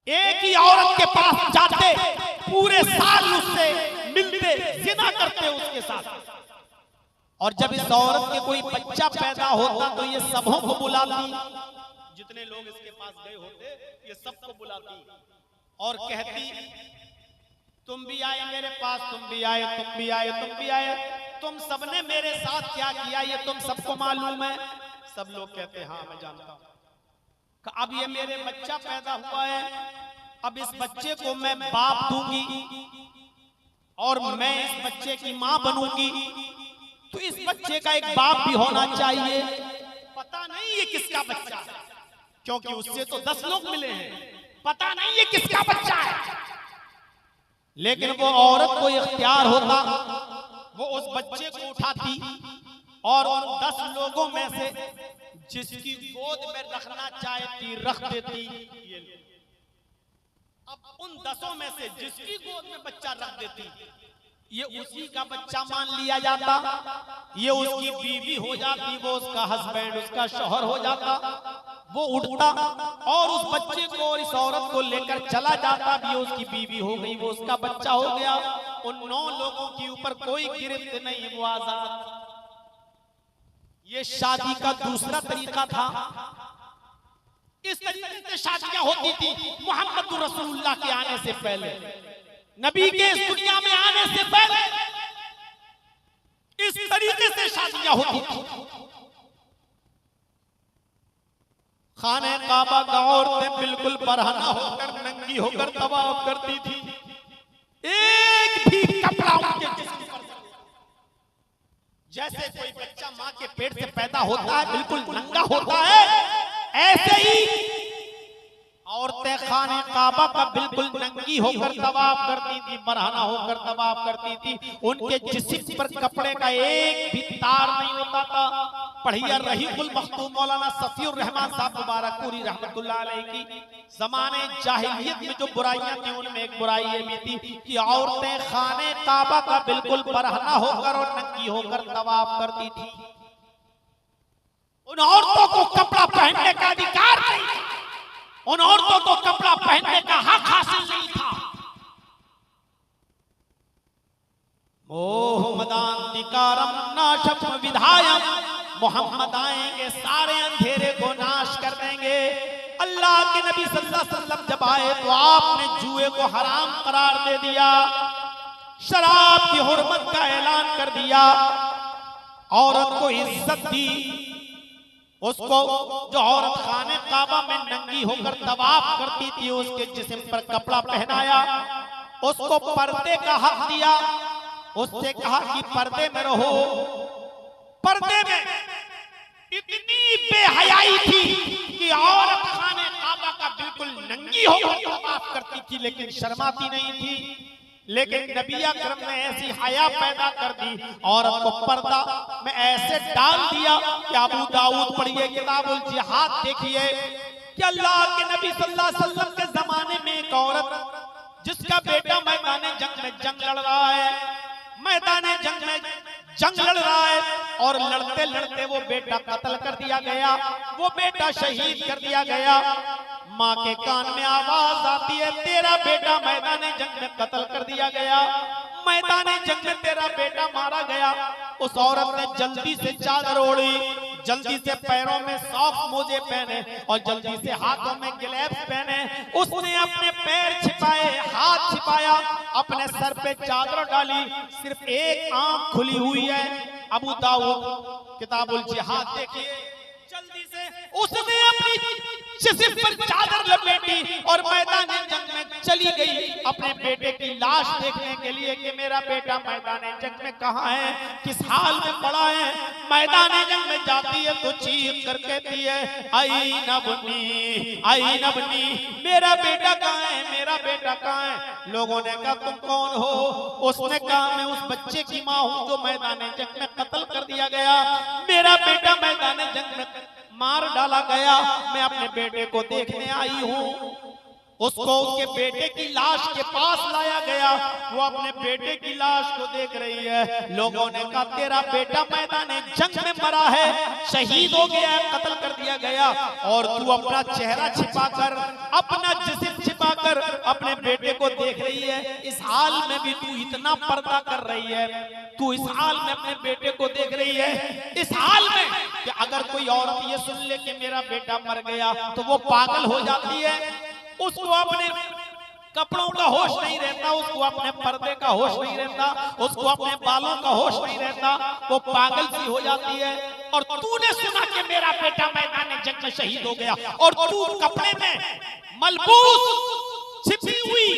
एक ही औरत के पास जाते, पूरे साल उससे मिलते, जिना करते उसके साथ, और जब इस औरत के कोई बच्चा पैदा होता तो ये सबों को बुलाती, जितने लोग इसके पास गए होते ये सबको बुलाती और कहती, तुम भी आए मेरे पास, तुम भी आए, तुम भी आए, तुम भी आए, तुम सबने मेरे साथ क्या किया ये तुम सबको मालूम है। सब लोग कहते हाँ मैं जानता हूं। अब ये मेरे बच्चा पैदा हुआ है, अब इस बच्चे को मैं बाप दूंगी और मैं इस बच्चे की मां बनूंगी, तो इस बच्चे का एक बाप भी होना चाहिए। पता नहीं ये किसका बच्चा है, क्योंकि उससे तो 10 लोग मिले हैं, पता नहीं ये किसका बच्चा है। लेकिन वो औरत को इख्तियार होता, वो उस बच्चे को उठाती और उन 10 लोगों में से जिसकी गोद में रखना चाहती रख देती। अब उन 10 में से जिसकी गोद में बच्चा रख देती, ये उसी का बच्चा मान लिया जाता, ये उसकी बीवी हो जाती, वो उसका हस्बैंड, उसका शौहर हो जाता। वो उठता और उस बच्चे को और इस औरत को लेकर चला जाता, भी उसकी बीवी हो गई, वो उसका बच्चा हो गया। उन 9 लोगों के ऊपर कोई गिरफ्त नहीं, वो आजाद। ये शादी का दूसरा तरीका था। इस तरीके से शादियां होती थी मोहम्मद रसूलुल्लाह के आने से पहले, नबी के इस दुनिया में आने से पहले इस तरीके से शादियां होती थी। खाने काबा का औरतें बिल्कुल बरहना होकर, नंगी होकर तवाफ करती थी, एक भी कपड़ा उनके जिस्म पर, जैसे कोई बच्चा मां के पेट से पैदा होता है बिल्कुल नंगा होता है, ऐसे ही औरतें खाने काबा का बिल्कुल नंगी होकर तवाफ करती थी, बरहना होकर तवाफ करती थी। उनके जिस्म पर कपड़े का एक भी तार नहीं होता था। पढ़िया रहीकुल मखतूम मौलाना सफीउर रहमान साहब मुबारकपुरी रहमतुल्लाह अलैह की ज़माने जाहिलियत में जो बुराइयां थी उनमें एक बुराई ये भी थी कि औरतें खाने काबा का बिल्कुल बरहना होकर और नंगी होकर तवाफ करती थी। उन औरतों को कपड़ा पहनने का अधिकार नहीं था, उन औरतों को कपड़ा पहनने का हक हासिल नहीं था। मोह मदांतिकारम नाशम विधायम, मोहम्मद आएंगे सारे अंधेरे को नाश कर देंगे। अल्लाह के नबी सल्लल्लाहु अलैहि वसल्लम जब आए तो आपने जुए को हराम करार दे दिया, शराब की हुर्मत का ऐलान कर दिया, औरत को इज्जत दी। उसको जो औरत खाने काबा में नंगी होकर तवाफ करती थी उसके जिस्म पर कपड़ा पहनाया, उसको पर्दे का हक दिया, उससे कहा कि पर्दे में रहो। पर्दे में इतनी बेहयाई थी कि औरत खाने काबा का बिल्कुल नंगी होकर तवाफ करती थी लेकिन शर्माती नहीं थी। लेकिन नबी अकरम ने ऐसी हया पैदा कर दी, औरत को पर्दा में ऐसे डाल दिया कि अबू दाऊद पढ़िए किताबुल जिहाद देखिए कि अल्लाह के नबी सल्लल्लाहु अलैहि वसल्लम के जमाने में एक औरत जिसका बेटा मैदाने जंग में जंग लड़ रहा है, मैदाने जंग में जंग लड़ रहा है और लड़ते लड़ते वो बेटा कत्ल कर दिया गया, वो बेटा शहीद कर दिया गया। माँ के कान में आवाज आती है, तेरा बेटा मैदाने जंग में कत्ल कर दिया गया, मैदाने जंग में तेरा बेटा मारा गया। उस औरत ने जल्दी से चादर ओढ़ी, जल्दी से पैरों में सॉफ्ट मोजे पहने और जल्दी से हाथों में ग्लव्स पहने। उसने अपने पैर छिपाए, हाथ छिपाया, अपने सर पे चादर डाली, सिर्फ एक आंख खुली हुई है। अबू दाऊद किताबुल जिहाद देखिए, जल्दी से उसने अपनी जिस्म पर चादर लपेटी और मैदान जंग में चली गई अपने बेटे की लाश देखने के लिए कि मेरा बेटा मैदान जंग में कहाँ है, किस हाल में पड़ा है। मैदान जंग में जाती है तो चीख कर कहती है, आई नबनी, आई नबनी, मेरा बेटा कहाँ है, मेरा बेटा कहाँ है। लोगों ने कहा तुम कौन हो? उसने कहा मैं उस बच्चे की माँ हूँ जो मैदान जंग में कत्ल कर दिया गया, मेरा बेटा मैदान जंग में मार डाला गया, मैं अपने बेटे को देखने आई हूँ। उसको उसके बेटे की लाश के पास लाया गया, वो अपने बेटे की लाश को देख रही है। लोगों ने कहा तेरा बेटा मैदान जंग में मरा है, शहीद हो गया है, कत्ल कर दिया गया, और तू अपना चेहरा छिपाकर, अपना जिस्म छिपाकर बेटे को देख रही है, इस हाल में भी तू इतना पर्दा कर रही है, तू इस हाल में अपने बेटे को देख रही है, इस हाल में कि अगर कोई औरत ये सुन ले कि मेरा बेटा मर गया तो वो पागल हो जाती है, उसको अपने कपड़ों का होश नहीं रहता, उसको अपने पर्दे का होश नहीं रहता, उसको अपने बालों का होश नहीं रहता, वो पागल सी हो जाती है। और तूने सुना कि मेरा बेटा मैदान जंग में शहीद हो गया और तू कपड़े में मलबूस छिपी हुई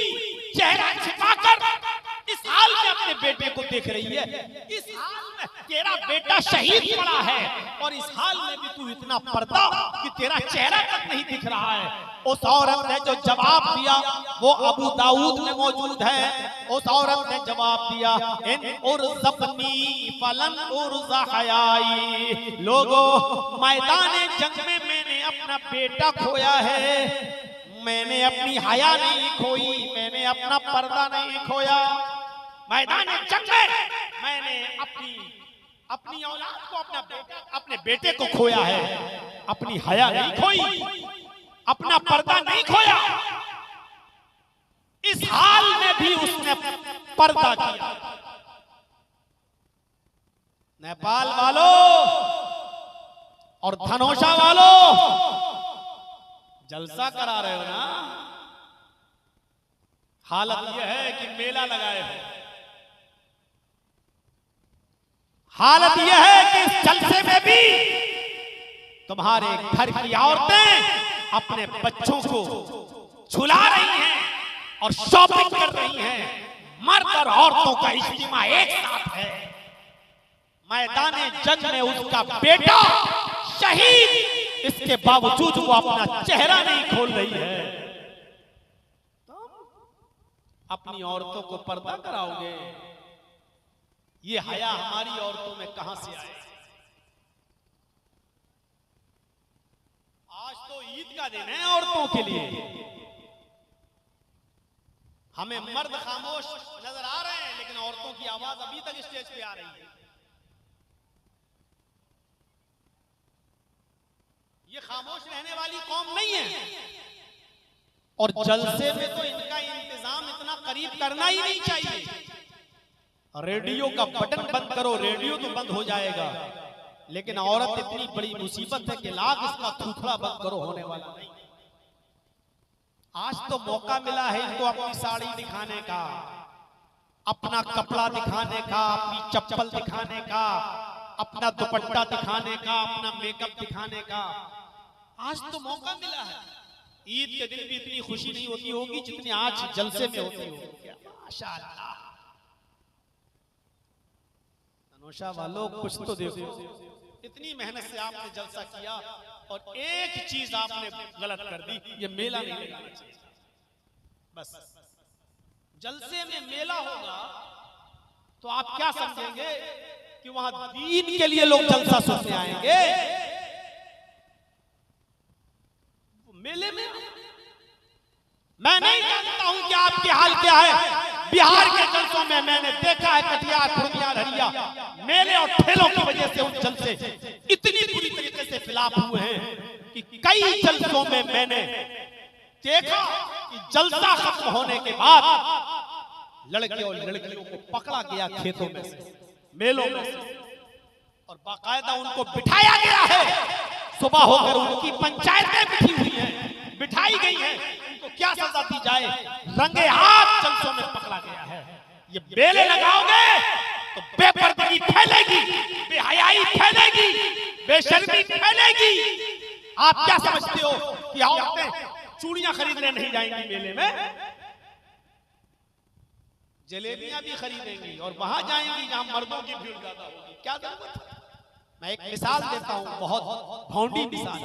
चेहरा छिपाकर इस हाल में अपने बेटे को देख रही है। इस हाल में तेरा बेटा शहीद पड़ा है और इस हाल में भी तू इतना पर्दा कि तेरा चेहरा तक नहीं दिख रहा है। उस औरत ने जो जवाब दिया वो अबू दाऊद में मौजूद है। उस औरत ने जवाब दिया, इन उर्ज़क़नी फलन उर्ज़ हयाई, लोगों मैदान जंग में मैंने अपना बेटा खोया है, मैंने अपनी हया नहीं खोई, मैंने अपना पर्दा नहीं खोया। मैदान जंग में मैंने अपनी औलाद को, अपने बेटे को खोया है, अपनी हया नहीं खोई, अपना पर्दा नहीं खोया। इस हाल में भी उसने पर्दा किया। नेपाल वालों और धनोषा वालों, जलसा करा रहे हो ना? हालत यह है कि मेला लगाए हो, हालत यह है कि इस जलसे में भी तुम्हारे घर की औरतें अपने बच्चों को झुला रही हैं और शॉपिंग कर रही हैं। मर्द और औरतों का इज्तिमा एक साथ है। मैदान जंग में उसका बेटा शहीद, इसके बावजूद वो अपना चेहरा नहीं खोल रही है। अपनी औरतों को पर्दा कराओगे? ये हया हमारी औरतों में कहां से आए? आज तो ईद का दिन है औरतों के लिए, हमें मर्द खामोश नजर आ रहे हैं लेकिन औरतों की आवाज अभी तक स्टेज पे आ रही है। ये खामोश रहने वाली कौम नहीं है। और जलसे में तो इनका इंतजाम इतना करीब करना ही नहीं चाहिए। रेडियो का बटन बंद करो, रेडियो तो बंद हो जाएगा, लेकिन औरत इतनी बड़ी मुसीबत है कि लाख इसका थूथड़ा बंद करो, होने वाला नहीं। आज तो मौका मिला है इनको अपनी साड़ी दिखाने का, अपना कपड़ा दिखाने का, अपनी चप्पल दिखाने का, अपना दुपट्टा दिखाने का, अपना मेकअप दिखाने का। आज तो मौका मिला है। ईद के दिन भी इतनी खुशी नहीं होती होगी जितनी आज जलसे में होती होगी। माशाअल्लाह। तनोषा वालों कुछ तो देखो, इतनी मेहनत से आपने जलसा किया और एक चीज आपने गलत कर दी, ये मेला नहीं लगाना चाहिए। बस जलसे में मेला होगा तो आप क्या समझेंगे कि वहां दीन के लिए लोग जलसा सुनने आएंगे? मेले में मैं नहीं जानता हूं कि आपके हाल क्या है। बिहार के जलसों में मैंने देखा है, कटिहार, पूर्णिया, हरिया, मेले और ठेलों की वजह से उन जलसे इतनी बुरी तरीके से खिलाफ हुए हैं कि कई जलसों में मैंने देखा कि जलसा खत्म होने के बाद लड़के और लड़कियों को पकड़ा गया खेतों में से, मेलों में से, और बाकायदा उनको बिठाया गया है। सुबह होकर उनकी पंचायतें बिठी हुई हैं, बिठाई गई हैं, उनको क्या सजा दी जाए, रंगे हाथ जलसों में पकड़ा गया है। ये मेले लगाओगे तो बेपर्दगी फैलेगी, बेहयाई फैलेगी, बेशर्मी फैलेगी। आप क्या समझते हो कि औरतें चूड़ियां खरीदने नहीं जाएंगी मेले में? जलेबियां भी खरीदेंगी और वहां जाएंगी जहां मर्दों की भीड़ ज्यादा होगी। क्या जरूरत है? मैं एक मिसाल देता हूं, बहुत भौंडी मिसाल,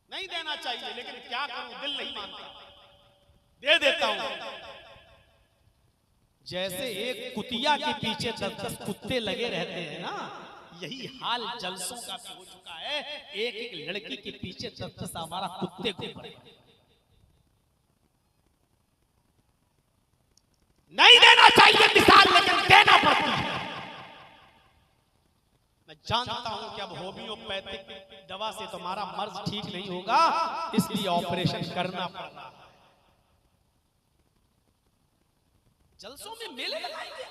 नहीं देना चाहिए लेकिन क्या करूं, दिल नहीं मानता, दे देता हूं। जैसे एक कुतिया के पीछे 10-10 कुत्ते लगे रहते हैं ना, यही हाल जलसों का भी हो चुका है। एक एक लड़की के पीछे 10-10 हमारा कुत्ते घूम रहे हैं। नहीं देना चाहिए मिसाल, लेकिन देना पड़ती है। मैं जानता हूं कि अब होम्योपैथिक दवा से तुम्हारा मर्ज ठीक नहीं होगा, इसलिए ऑपरेशन करना पड़ता है। जलसों में मेले लगाएंगे।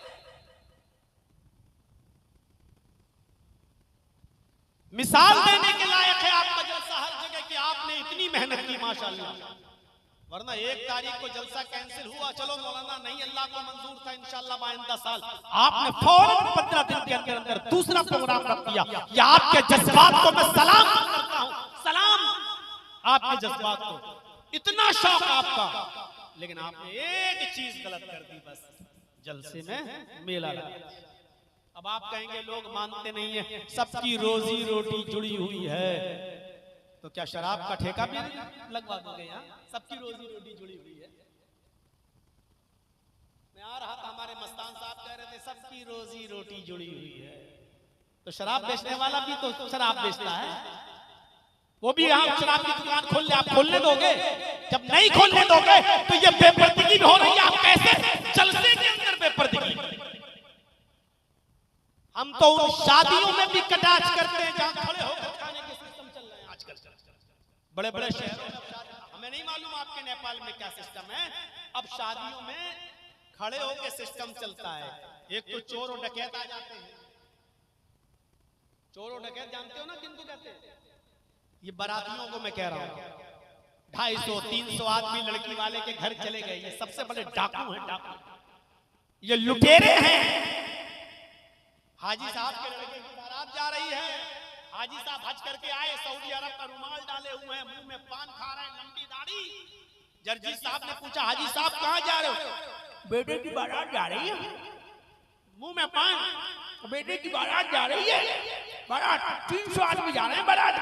मिसाल देने के लायक है आपका जलसा हर जगह कि आपने इतनी मेहनत की माशाअल्लाह, वरना 1 तारीख को जलसा कैंसिल हुआ, चलो मौलाना नहीं अल्लाह को मंजूर था इंशाअल्लाह बाइंदा साल, आपने फौरन 15 दिन के अंदर अंदर दूसरा प्रोग्राम रख दिया। ये आपके जज्बात को मैं सलाम करता हूं, सलाम आपके जज्बात को, इतना शौक आपका, लेकिन आपने एक चीज गलत कर दी, बस जलसे में मेला लगा। अब आप कहेंगे लोग मानते नहीं है, सबकी रोजी रोटी जुड़ी हुई है, तो क्या शराब का ठेका भी लगवा दोगे? यहाँ सबकी रोजी रोटी जुड़ी हुई है। मैं आ रहा था, हमारे मस्तान साहब कह रहे थे सबकी रोजी रोटी जुड़ी हुई है, तो शराब बेचने वाला भी तो शराब बेचता है, वो भी यहाँ शराब की दुकान खोल ले, आप खोलने दोगे? जब नहीं खोलने दोगे तो ये बेपर्दगी हो रही है, आप कैसे जलसे के अंदर बेपर्दगी? हम तो उन शादियों में भी कटाक्ष करते हैं जहां खड़े होकर खाने के सिस्टम चल रहे हैं आजकल बड़े बड़े शहरों में। हमें नहीं मालूम आपके नेपाल में क्या सिस्टम है, अब शादियों में खड़े होकर सिस्टम चलता है। एक तो चोर और डकैत आ जाते हैं, चोर और डकैत जानते हो ना किनको कहते हैं? ये बारातियों को मैं कह रहा हूं, 250-300 आदमी लड़की वाले के घर चले गए, ये सबसे बड़े डाकू हैं, डाकू, ये लुटेरे हैं। हाजी साहब के लड़के की बारात जा रही है, हाजी साहब हज करके आए, सऊदी अरब का रुमाल डाले हुए हैं, मुंह में पान खा रहे हैं, लंबी दाढ़ी। जर्जी साहब ने पूछा हाजी साहब कहां जा रहे हो? बेटे की बारात जा रही है। मुंह में पान, बेटे की बारात जा रही है, बारात 300 आदमी जा रहे हैं बारात।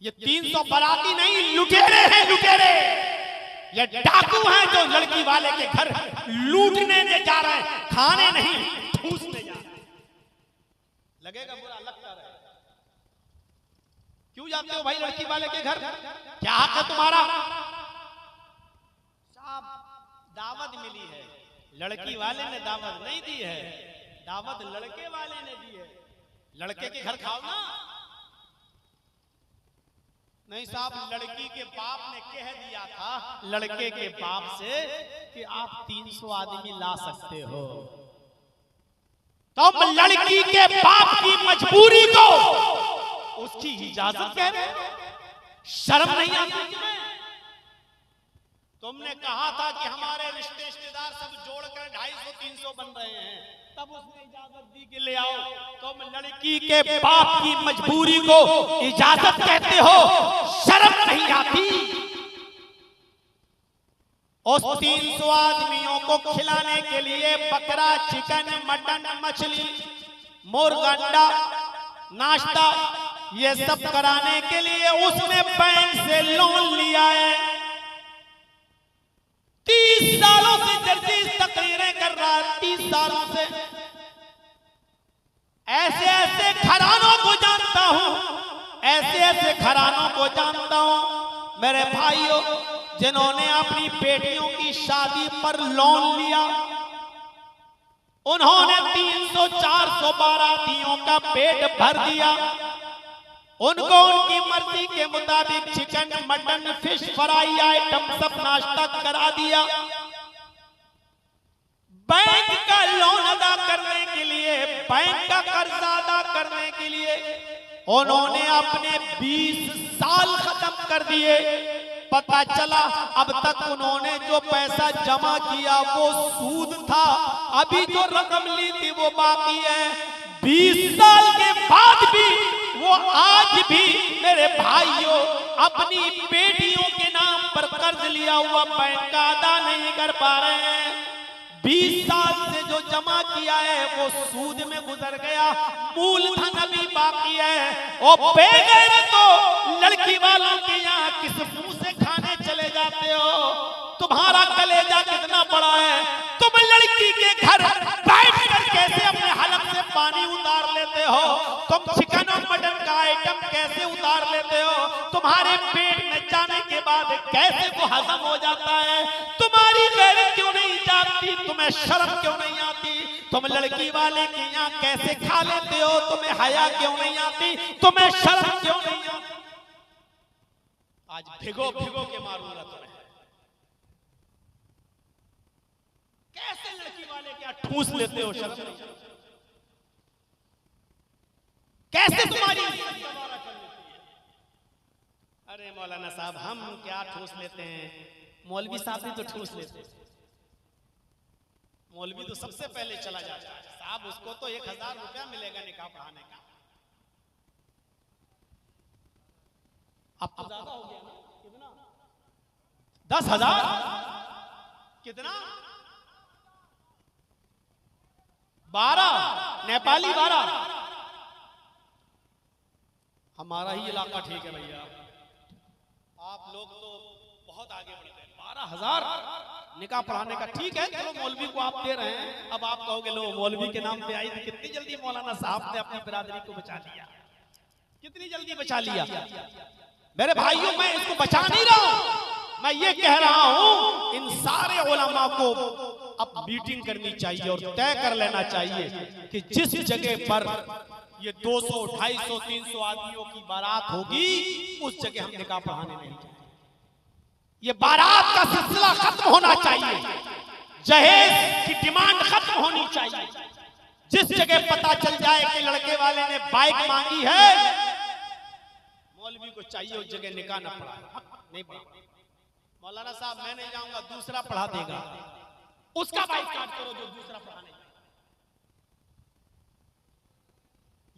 ये 300 बाराती नहीं, लुटेरे हैं, लुटेरे, ये डाकू हैं जो लड़की वाले के घर लूटने जा रहे हैं, खाने नहीं ठूसने जा रहे हैं। लगेगा बुरा, लगता रहे। क्यों जाते हो भाई लड़की वाले के घर? क्या हक है तुम्हारा? साहब दावत मिली है, लड़की वाले ने दावत नहीं दी है, दावत लड़के वाले ने दी है, लड़के के घर खाओ ना। नहीं साहब, लड़की के बाप ने कह दिया था लड़के के बाप से कि आप 300 आदमी ला सकते हो, तो हम लड़की के बाप की मजबूरी को उसकी इजाजत कह रहे हैं? शर्म नहीं आती? तुमने कहा था कि हमारे रिश्तेदार सब जोड़कर 250-300 बन रहे हैं, तब उसने इजाजत दी कि ले आओ। तुम लड़की के बाप की मजबूरी को इजाजत कहते हो, शर्म नहीं आती? उस 300 आदमियों को खिलाने के लिए बकरा, चिकन, मटन, मछली, मुर्गा, अंडा, नाश्ता, ये सब कराने के लिए उसने बैंक से लोन लिया है। 30 सालों से जर्जी तकरीरें कर रहा है, 30 सालों से। ऐसे ऐसे घरानों को जानता हूं, ऐसे ऐसे घरानों को जानता हूं मेरे भाइयों, जिन्होंने अपनी बेटियों की शादी पर लोन लिया। उन्होंने 300-400 बारातियों का पेट भर दिया, उनको उनकी मर्जी के मुताबिक chicken, mutton, fish fry item सब नाश्ता करा दिया। बैंक का लोन अदा करने के लिए, बैंक का कर्जा अदा करने के लिए उन्होंने अपने 20 साल खत्म कर दिए। पता चला अब तक उन्होंने जो पैसा जमा किया वो सूद था, अभी जो रकम ली थी वो बाकी है। 20 साल के बाद भी वो आज भी मेरे भाइयों अपनी बेटियों के नाम पर कर्ज लिया हुआ बैंक का अदा नहीं कर पा रहे हैं। 20 साल से जो जमा किया है वो सूद में गुजर गया, मूलधन अभी बाकी है। ओ बेगैर तो लड़की वालों के यहाँ किस मुंह से खाने चले जाते हो? तुम्हारा कलेजा कितना बड़ा है? तुम लड़की के घर बैठकर कैसे अपने हलक से पानी उतार लेते हो? तुम चिकन और मटन का आइटम कैसे उतार लेते हो? तुम्हारे पेट में जाने के बाद कैसे वो हजम हो जाता है? तुम्हारी गैरत क्यों नहीं जागती? तुम्हें शर्म क्यों नहीं आती? तुम लड़की वाले के यहाँ कैसे खा लेते हो? तुम्हें हया क्यों नहीं आती? तुम्हें शर्म क्यों नहीं आती? आज भिगो भिगो के मारूंगा तुम्हें। क्या ठूस लेते हो शर्म नहीं? कैसे तुम्हारी अरे मौलाना साहब हम क्या ठूस लेते हैं, मौलवी साहब भी तो ठूस लेते हैं। मौलवी तो सबसे पहले चला जाता है साहब, उसको तो 1000 रुपया मिलेगा निकाह पढ़ाने का। अब तो ज्यादा हो गया ना, कितना 10,000 कितना 12 नेपाली 12। हमारा ही इलाका ठीक है भैया, आप लोग तो बहुत आगे बढ़ गए। 12,000 निकाह पढ़ाने का ठीक है, चलो मौलवी को आप दे रहे हैं। अब आप कहोगे लो मौलवी के नाम पे आई थी, कितनी जल्दी मौलाना साहब ने अपनी बिरादरी को बचा लिया, कितनी जल्दी बचा लिया। मेरे भाइयों मैं इसको बचा नहीं रहा हूं, मैं ये कह रहा हूं इन सारे उलमा को अब मीटिंग करनी चाहिए और तय कर लेना चाहिए कि जिस जगह पर ये 200, 250, 300 आदमियों की बारात होगी उस जगह हम निकाह पढ़ाने नहीं जाएंगे। ये बारात का सिलसिला खत्म होना चाहिए, जहेज की डिमांड खत्म होनी चाहिए। जिस जगह पता चल जाए कि लड़के वाले ने बाइक मांगी है, मौलवी को चाहिए उस जगह निकाह न पढ़ाए, नहीं पढ़ा। मौलाना साहब मैं नहीं जाऊंगा, दूसरा पढ़ा देगा, उसका बाइकाट करो जो दूसरा पढ़ाने।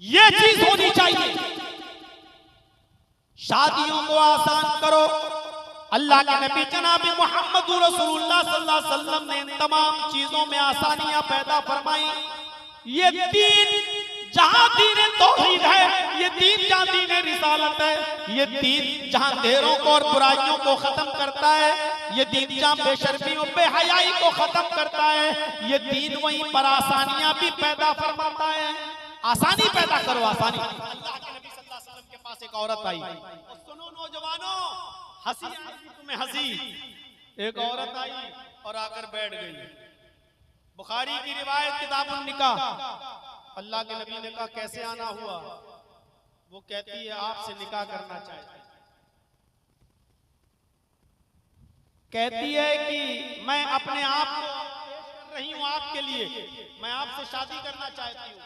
ये चीज होनी चाहिए। शादियों को आसान करो। अल्लाह के नबी जनाब मोहम्मद रसूलुल्लाह सल्लल्लाहु अलैहि वसल्लम ने इन तमाम चीजों में आसानियां पैदा फरमाई। ये दीन जहां दीन तौहीद है, ये दीन जहां दीन रिसालत है, ये दीन जहां देरों को और बुराइयों को खत्म करता है, ये दीन जहां बेशर्मियों बेहयाई को खत्म करता है, ये दीन वहीं पर आसानियां भी पैदा फरमाता है। आसानी पैदा करो, आसानी। अल्लाह के नबी सल्लल्लाहु अलैहि वसल्लम के पास एक औरत आई, और सुनो नौजवानों, हंसी तुम्हें हंसी। एक औरत आई और आकर बैठ गई। बुखारी की रिवायत किताबुन निकाह। अल्लाह के नबी ने कहा कैसे आना हुआ? वो कहती है आपसे निकाह करना चाहती है। कहती है कि मैं अपने आप को पेश कर रही हूं आपके लिए, मैं आपसे शादी करना चाहती हूँ।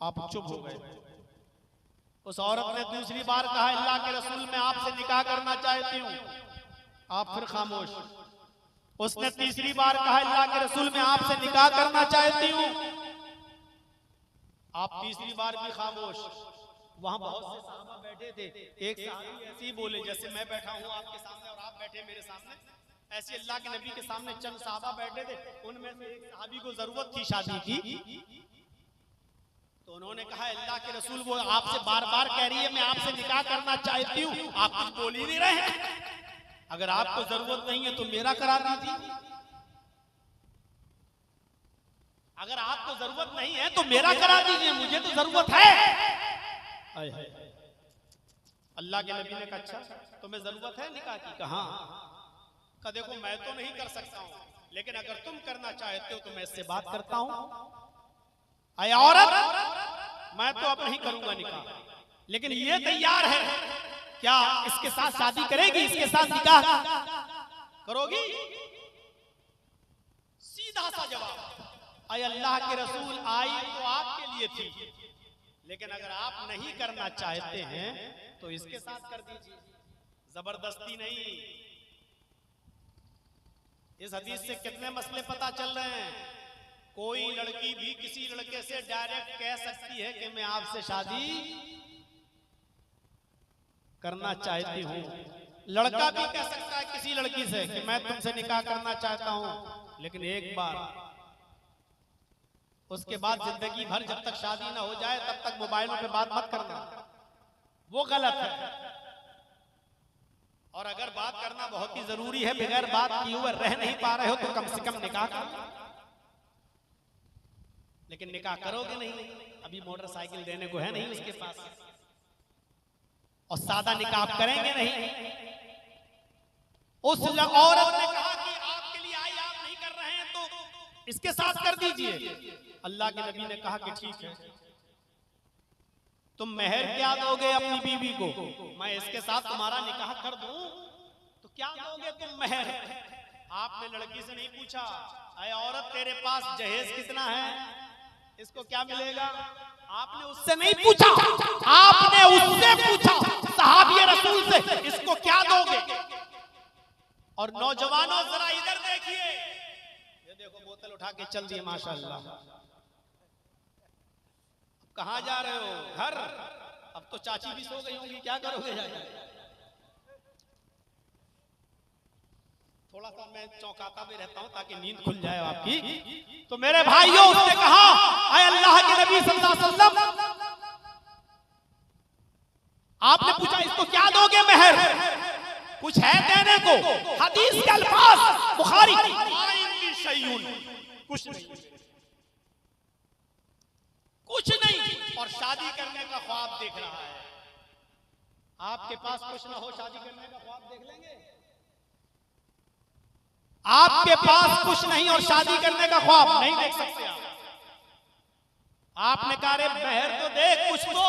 आप चुप हो गए। उस औरत ने दूसरी बार कहा अल्लाह के रसूल मैं आपसे निकाह करना चाहती हूँ। आप फिर खामोश। उसने तीसरी बार कहा अल्लाह के रसूल मैं आपसे निकाह करना चाहती हूँ। आप तीसरी बार भी खामोश। वहां बहुत से सहाबा बैठे थे। एक सहाबी ऐसे ही बोले जैसे मैं बैठा हूँ आपके सामने और आप बैठे मेरे सामने, ऐसे अल्लाह के नबी के सामने चंद सहाबा बैठे थे। उनमें से एक सहाबी को जरूरत थी शादी की, तो उन्होंने कहा अल्लाह के रसूल वो आपसे बार बार कह रही है मैं आपसे निकाह करना चाहती हूँ, आप कुछ बोल ही नहीं रहे हैं। अगर आपको जरूरत नहीं है तो मेरा करा दीजिए। अगर आपको जरूरत नहीं है तो मेरा करा दीजिए, मुझे तो जरूरत है। अल्लाह के नबी ने कहा अच्छा तुम्हें जरूरत है निकाह की? कहा देखो मैं तो नहीं कर सकता हूँ, लेकिन अगर तुम करना चाहते हो तो मैं इससे बात करता हूँ। अय औरत मैं तो अब नहीं करूंगा निकाह, लेकिन ये तैयार है, क्या इसके साथ शादी करेगी? इसके साथ निकाह करोगी? सीधा सा जवाब। अय अल्लाह के रसूल आई तो आपके लिए थी, लेकिन अगर आप नहीं करना चाहते हैं तो इसके साथ कर दीजिए, जबरदस्ती नहीं। इस हदीस से कितने मसले पता चल रहे हैं। कोई लड़की भी किसी लड़के से डायरेक्ट कह सकती है कि मैं आपसे शादी करना चाहती हूँ। लड़का भी कह सकता है किसी लड़की से कि मैं तुमसे निकाह करना चाहता हूँ, लेकिन एक बार, उसके बाद जिंदगी भर जब तक शादी ना हो जाए तब तक मोबाइलों पे बात मत करना, वो गलत है। और अगर बात करना बहुत ही जरूरी है, बगैर बात किए हुए रह नहीं पा रहे हो तो कम से कम निकाह करो। लेकिन निकाह करोगे नहीं, अभी मोटरसाइकिल देने को है नहीं उसके पास, और सादा निकाह करेंगे नहीं। उस औरत ने कहा कि आपके लिए आई, आप नहीं कर रहे हैं तो इसके साथ कर दीजिए। अल्लाह के नबी ने कहा कि ठीक है, तुम मेहर क्या दोगे अपनी बीवी को? मैं इसके साथ तुम्हारा निकाह कर दूं तो क्या दोगे तुम मेहर? आपने लड़की से नहीं पूछा, अरे औरत तेरे पास जहेज कितना है, इसको क्या मिलेगा? आपने उससे नहीं पूछा, आपने उससे पूछा, सहाबी रसूल से, इसको क्या दोगे? और नौजवानों जरा इधर देखिए, ये देखो बोतल उठा के चल दिए माशाअल्लाह। कहां जा रहे हो? घर? अब तो चाची भी सो गई होंगी, क्या करोगे जाके? थोड़ा सा मैं चौंकाता भी रहता हूं ताकि नींद खुल जाए आपकी। तो मेरे भाइयों, उसने कहा, अय अल्लाह के नबी सल्लल्लाहु अलैहि वसल्लम, आपने पूछा इसको क्या दोगे मेहर? कुछ है देने को? हदीस के अल्फाज बुखारी, कुछ नहीं, कुछ नहीं, और शादी करने का ख्वाब देख रहा है। आपके पास कुछ ना हो, शादी करने का ख्वाब देख लेंगे? आपके पास कुछ नहीं और शादी करने का ख्वाब नहीं देख सकते आप। आपने कहा रे मेहर तो देख, कुछ तो,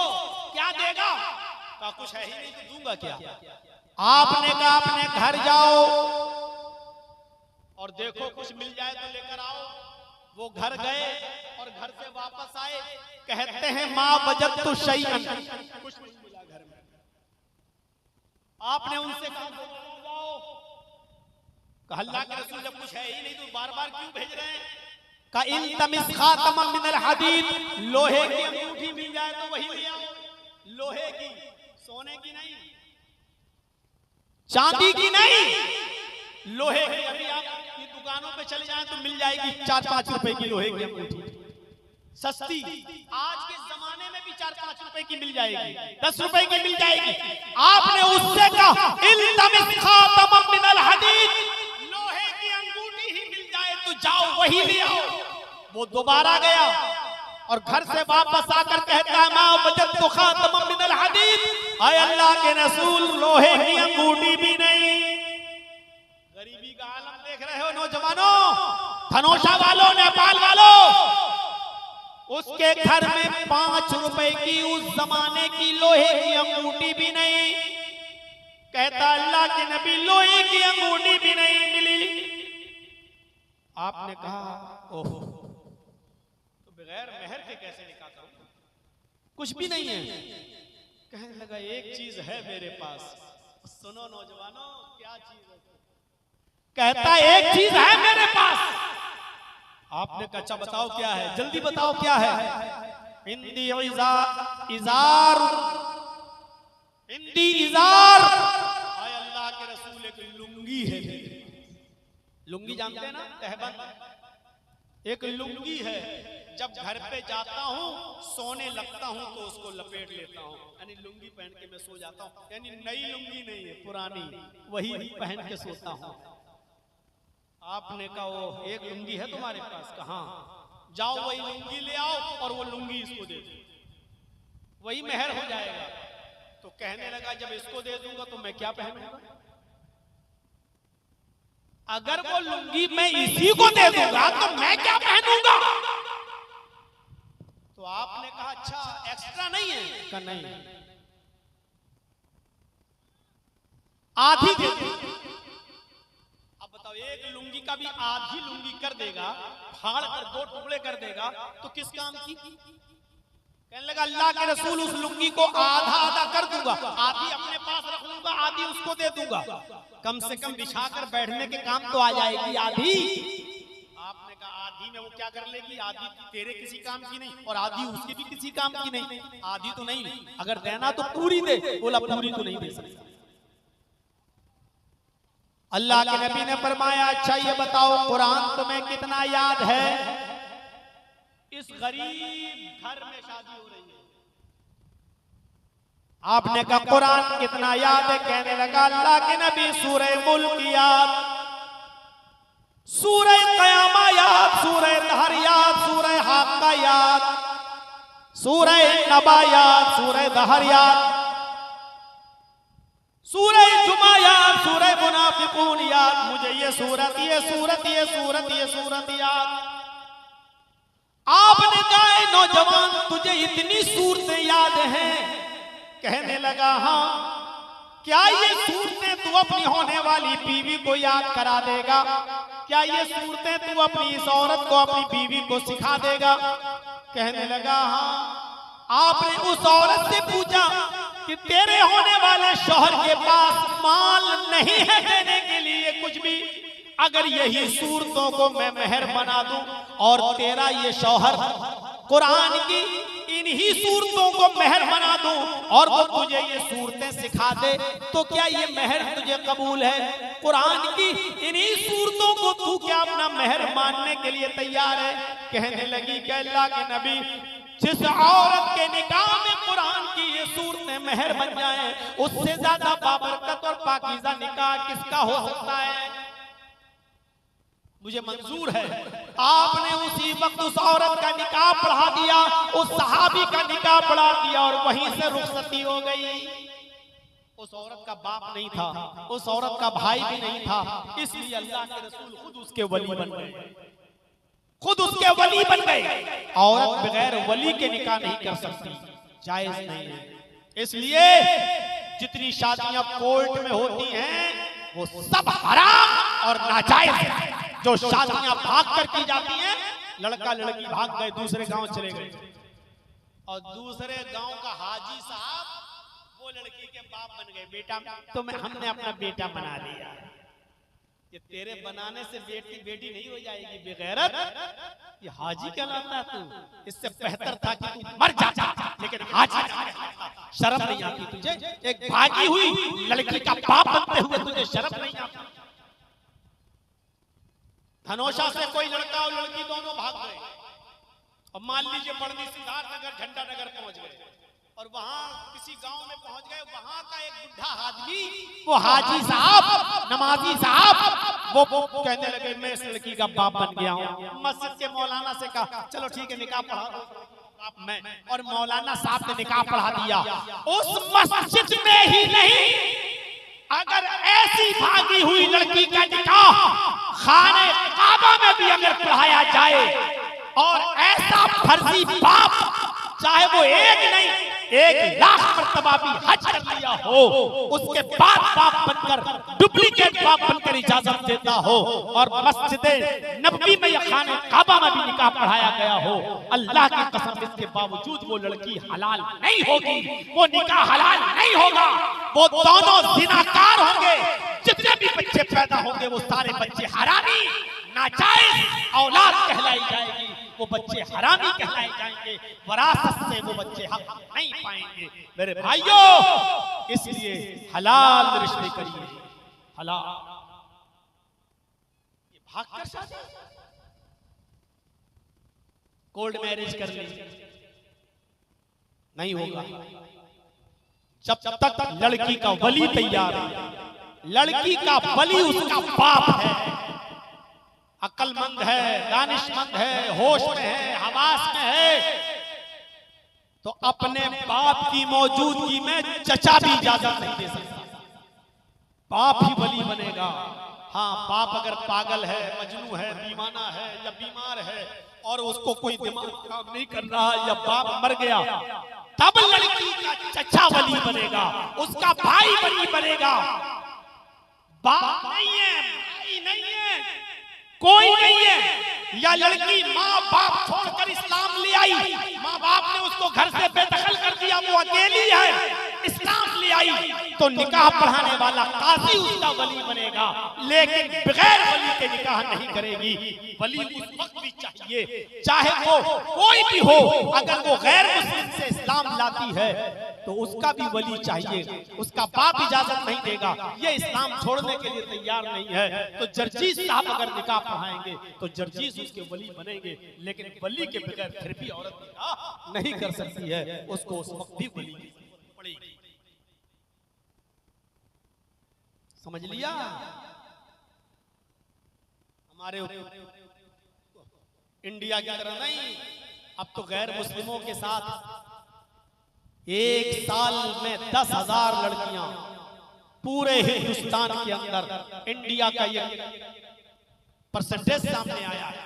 क्या देगा? कहा कुछ है ही नहीं तो दूंगा क्या? आपने कहा अपने घर जाओ और देखो कुछ मिल जाए तो लेकर आओ। वो घर गए और घर से वापस आए, कहते हैं मां वजदतु शैअन, कुछ नहीं मिला घर में। आपने उनसे कहा जाओ, कहा अल्लाह के रसूल जब कुछ है ही नहीं तो बार बार क्यों भेज रहे हैं? का इल्तमिस खातमन मिनल हदीद, लोहे की अंगूठी मिल जाए तो वही ले आओ। लोहे की, सोने की नहीं, चांदी की नहीं, लोहे की। अभी आप की दुकानों पे चले जाएं तो मिल जाएगी 4-5 रुपए की लोहे की अंगूठी, सस्ती। आज के जमाने में भी 4-5 रुपए की मिल जाएगी, 10 रुपए की मिल जाएगी। आपने उससे कहा इल्तमिस खातमन मिनल हदीद, लोहे की अंगूठी ही मिल जाए तो जाओ वही ले आओ। वो दोबारा गया और घर से वापस आकर कहता है मां वजदतु खातमन मिनल हदीद, आय अल्लाह के रसूल लोहे की अंगूठी भी नहीं। गरीबी का आलम देख रहे हो नौजवानों, धनोषा वालों, नेपाल वालों, उसके घर में 5 रुपए की उस जमाने की लोहे की अंगूठी भी नहीं। कहता अल्लाह के नबी लोहे की अंगूठी भी नहीं मिली। आपने कहा ओह, तो बगैर मेहर के कैसे निकाह करूं? कुछ भी नहीं है। कहने लगा एक चीज है मेरे पास। सुनो नौजवानों, क्या चीज है? कहता एक चीज है मेरे पास। आपने कहा अच्छा बताओ क्या है, जल्दी बताओ क्या है? इंदी इजार, इंदी इजार, आय अल्लाह के रसूल एक लुंगी है। लुंगी जानते हैं ना, तहबंद, एक लुंगी है। जब घर पे जाता हूँ सोने लगता हूँ तो उसको लपेट लेता हूँ, यानी लुंगी पहन के मैं सो जाता हूँ। यानी नई लुंगी नहीं है, पुरानी, वही पहन के सोता हूँ। आपने कहा वो एक लुंगी है तुम्हारे पास? कहा जाओ वही लुंगी ले आओ और वो लुंगी इसको दे दो, वही मेहर हो जाएगा। तो कहने लगा जब इसको दे दूंगा तो मैं क्या पहनूंगा? अगर वो लुंगी मैं इसी को दे दूंगा तो मैं क्या पहनूंगा? तो आपने कहा अच्छा एक्स्ट्रा नहीं है? कहा नहीं, आधी दे दो। अब बताओ एक लुंगी का भी आधी लुंगी कर देगा, फाड़ कर 2 टुकड़े कर देगा तो किस काम की? कहने लगा अल्लाह के रसूल उस लुंगी को आधा आधा कर दूंगा, आधी अपने पास रख लूंगा, आधी उसको दे दूंगा, कम से कम बिछाकर बैठने के काम तो आ जाएगी आधी। आपने कहा आधी में वो क्या कर लेगी? आधी तेरे किसी काम की नहीं और आधी उसके भी किसी काम की नहीं। आधी तो नहीं, अगर देना तो पूरी दे। बोला पूरी तो नहीं दे सकता। अल्लाह के नबी ने फरमाया अच्छा ये बताओ कुरान तुम्हें कितना याद है? इस गरीब घर में शादी हो रही है। आपने कहा कुरान कितना याद है? कहने लगा अल्लाह के नबी सूरह मुल्क याद, सूरह क़यामा याद, सूरह दहर याद, सूरह हाक्का याद, सूरह नबा याद, सूरह दहर याद, सूरह जुमा याद, सूरह मुनाफिकून याद। मुझे ये सूरत याद। आपने कहा नौजवान तुझे इतनी सूरतें याद हैं? कहने लगा हाँ। क्या ये सूरतें तू तू अपनी होने वाली बीवी को याद करा देगा? क्या ये सूरतें तू अपनी इस औरत को, अपनी बीवी को सिखा देगा? कहने लगा हाँ। आपने उस औरत से पूछा कि तेरे होने वाले शौहर के पास माल नहीं है देने के लिए कुछ भी? अगर यही सूरतों को मैं मेहर बना दूं और तेरा ये शौहर कुरान की इन्हीं सूरतों को मेहर बना दूं और वो तुझे ये सूरतें सिखा दे, तो क्या ये मेहर तुझे कबूल है? कुरान की इन्हीं सूरतों को तू क्या अपना मेहर मानने के लिए तैयार है? कहने लगी कि अल्लाह के नबी, जिस औरत के निकाह में कुरान की ये सूरतें मेहर बन जाए, उससे ज्यादा बाबरकत और पाकीज़ा निकाह किसका हो सकता है? मुझे मंजूर है। आपने उसी वक्त उस औरत का निकाह पढ़ा दिया, उस सहाबी का निकाह पढ़ा दिया और वहीं से रुखसती हो गई। उस औरत का बाप नहीं था, उस औरत का भाई भी नहीं था, इसलिए अल्लाह के रसूल खुद उसके वली बन गए, खुद उसके वली बन गए। औरत बगैर वली के निकाह नहीं कर सकती, जायज नहीं है। इसलिए जितनी शादियां कोर्ट में होती हैं वो सब हराम और नाजायज है। जो शादियां भाग कर की जाती हैं, लड़का लड़की भाग गए, दूसरे गांव चले गए और दूसरे गांव का हाजी साहब वो लड़की के बाप बन गए। बेटा तो हमने अपना बेटा बना लिया। ये तेरे बनाने से बेटी नहीं हो जाएगी बेगैरत, ये हाजी कहलाता है तू। इससे बेहतर था कि तू मर जा, लेकिन हाजी शर्म नहीं आती तुझे? एक भागी हुई लड़की का बाप बनते हुए तुझे शर्म नहीं आती? धनोषा से कोई लड़का और लड़की दोनों भाग गए और मान लीजिए बढ़नी सिद्धार्थ नगर, झंडा नगर पहुंच गए और वहां किसी गांव में पहुंच गए। वहां का एक बुढ़ा आदमी, वो हाजी साहब, नमाजी साहब, वो कहने लगे मैं इस लड़की का बाप बन गया हूं। मस्जिद के मौलाना से कहा चलो ठीक है निकाह पढ़ा दो मैं, और मौलाना साहब ने निकाह पढ़ा दिया। उस मस्जिद में ही नहीं, अगर ऐसी भागी हुई लड़की का निकाह खाने काबा में भी अगर पढ़ाया जाए और ऐसा फर्जी बाप, चाहे वो एक नहीं 1,00,000 मर्तबा भी हज कर लिया हो, उसके बाद बाप बनकर, डुप्लीकेट बाप बनकर इजाजत देता हो और मस्जिद नबवी में या खाने काबा में भी निकाह पढ़ाया गया हो, अल्लाह की कसम इसके बावजूद वो लड़की हलाल नहीं होगी, वो निकाह हलाल नहीं होगा। वो दोनों जिनाकार होंगे। जितने भी बच्चे पैदा होंगे वो सारे बच्चे हरामी, नाजायज औलाद कहलाई जाएगी। वो बच्चे हरामी कहलाए जाएंगे, वरासत से वो बच्चे हक नहीं पाएंगे। मेरे भाइयों, इसलिए हलाल रिश्ते करिए, हलाल। ये भागकर शादी, कोर्ट मैरिज कर ली, नहीं होगा जब तक लड़की का वली तैयार है। लड़की का वली उसका बाप है, अक्लमंद है, दानिशमंद है, होश में है, हवास में है, तो अपने बाप की मौजूदगी में चचा भी इजाजत नहीं दे सकता। बाप ही वली बनेगा। हाँ, बाप अगर पागल है, मजनू है, दीवाना है या बीमार है और उसको कोई दिमाग काम नहीं कर रहा या बाप मर गया, तब लड़की का चचा वली बनेगा, उसका भाई वली बनेगा। बाप नहीं है, भाई नहीं है, कोई नहीं है, या लड़की माँ बाप छोड़कर इस्लाम ले आई, माँ बाप ने उसको घर से बेदखल कर दिया, वो अकेली है, इस्लाम ले आई, तो निकाह पढ़ाने वाला काजी उसका वली बनेगा, लेकिन बगैर वली के निकाह नहीं करेगी। वली उस वक्त भी चाहिए, चाहे वो कोई भी हो। अगर वो गैर मुस्लिम से इस्लाम लाती है तो उसका भी वली चाहिए, उसका बाप इजाजत नहीं देगा, ये इस्लाम छोड़ने के लिए तैयार नहीं है, तो जर्जीस साहब अगर निकाह पढ़ाएंगे तो जर्जीस उसके वली बनेंगे, लेकिन वली के बगैर फिर भी औरत निकाह नहीं कर सकती है, उसको उस वक्त भी वली पड़ेगी। समझ लिया? हमारे इंडिया की तरह नहीं, अब तो गैर मुस्लिमों के साथ एक साल में 10,000 लड़कियां पूरे हिंदुस्तान के अंदर, इंडिया का ये परसेंटेज सामने आया है।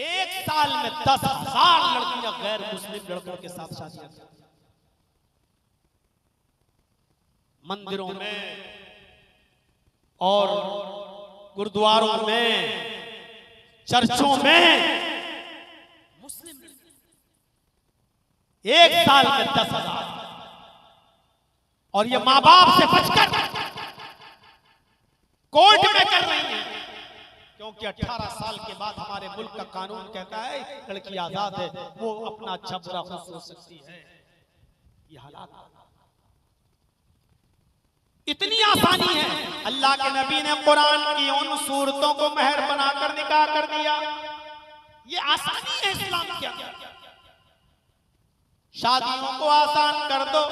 एक साल में 10,000 लड़कियां गैर मुस्लिम लड़कों के साथ शादियां करती हैं। मंदिरों में और गुरुद्वारों में, चर्चों में मुस्लिम एक साल में 10,000, और ये मां बाप से बचकर कोर्ट में कर रही है, क्योंकि 18 साल के बाद हमारे मुल्क का कानून कहता है लड़की आजाद है, वो अपना अच्छा बुरा खुद सोच सकती है। ये हालात इतनी आसानी है। अल्लाह के नबी ने कुरान की उन सूरतों को महर बनाकर निकाह कर दिया। ये आसानी है इस्लाम के अंदर। शादियों को आसान कर दो,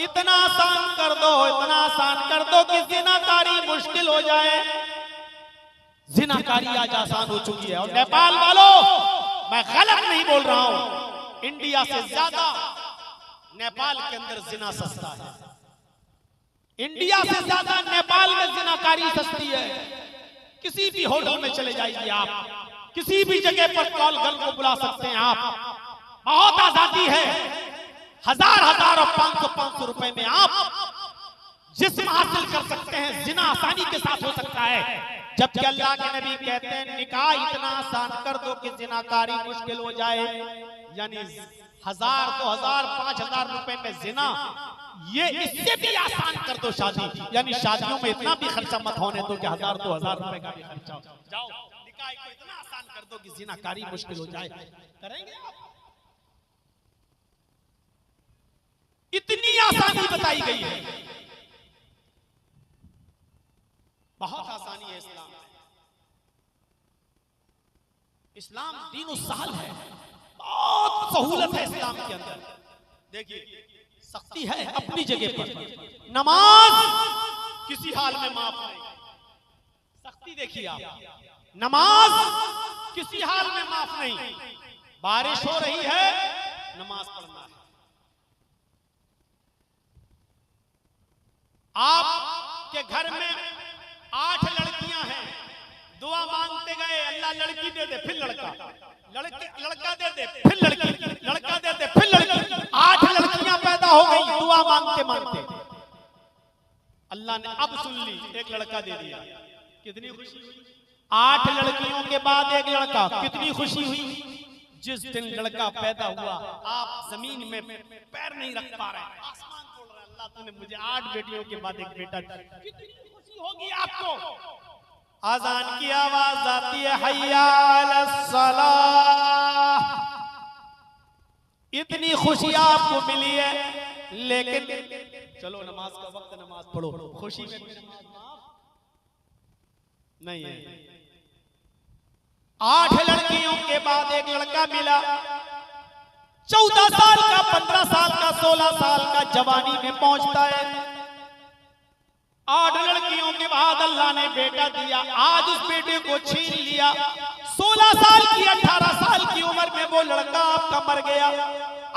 इतना आसान कर दो, इतना आसान कर दो कि जिनाकारी मुश्किल हो जाए। जिनाकारी आज आसान हो चुकी है। और नेपाल वालों, मैं गलत नहीं बोल रहा हूं, इंडिया से ज्यादा नेपाल के अंदर जिना सस्ता है। इंडिया से ज्यादा नेपाल में जिनाकारी सस्ती है। किसी भी होटल में चले जाइए आप, किसी भी जगह पर कॉल गर्ल को बुला सकते हैं आप। बहुत आजादी है। 1000 और 500 रुपए में आप जिस्म हासिल कर सकते हैं। जिना आसानी के साथ हो सकता है। जबकि अल्लाह के नबी कहते हैं निकाह इतना आसान कर दो कि जिनाकारी मुश्किल हो जाए। यानी 1000, 2000, 5000 रुपए में जिना, ये इससे भी आसान कर दो शादी। यानी शादियों में इतना भी खर्चा मत होने दो कि 1000, 2000 रुपए का भी खर्चा हो। जाओ निकाह को इतना आसान कर दो कि जिनाकारी मुश्किल हो जाए। करेंगे आप? इतनी आसानी बताई गई है। बहुत आसानी है इस्लाम में। इस्लाम दीन सहल है, बहुत सहूलत है इस्लाम के अंदर। देखिए सख्ती है अपनी जगह पर, नमाज किसी हाल में माफ नहीं। सख्ती देखिए आप, नमाज किसी हाल में माफ नहीं। बारिश हो रही है, नमाज पढ़ना है। आपके घर में 8 लड़कियां हैं, दुआ मांगते गए, अल्लाह लड़की दे दे, फिर लड़का, लड़का दे दे, फिर लड़की, लड़का दे दे, फिर लड़की। 8 लड़कियां पैदा हो गई दुआ मांगते मांगते। अल्लाह ने अब सुन ली, एक लड़का दे दिया। कितनी खुशी हुई। 8 लड़कियों के बाद एक लड़का, कितनी खुशी हुई। जिस दिन लड़का पैदा हुआ, आप जमीन में पैर नहीं रख पा रहे, आसमान खोल रहे, अल्लाह तूने मुझे 8 बेटियों के बाद एक बेटा दिया। कितनी खुशी होगी आपको। आजान की आवाज आती है, हय्या अलस सलाह। इतनी खुशी आपको मिली है, लेकिन चलो नमाज का वक्त, नमाज पढ़ो। खुशी में नमाज माफ नहीं है। 8 लड़कियों के बाद एक लड़का मिला। 14 साल का, 15 साल का, 16 साल का, जवानी में पहुंचता है। 8 लड़कियों के बाद अल्लाह ने बेटा दिया। आज उस बेटे को छीन लिया। 16 साल की, 18 साल की उम्र में वो लड़का आपका मर गया।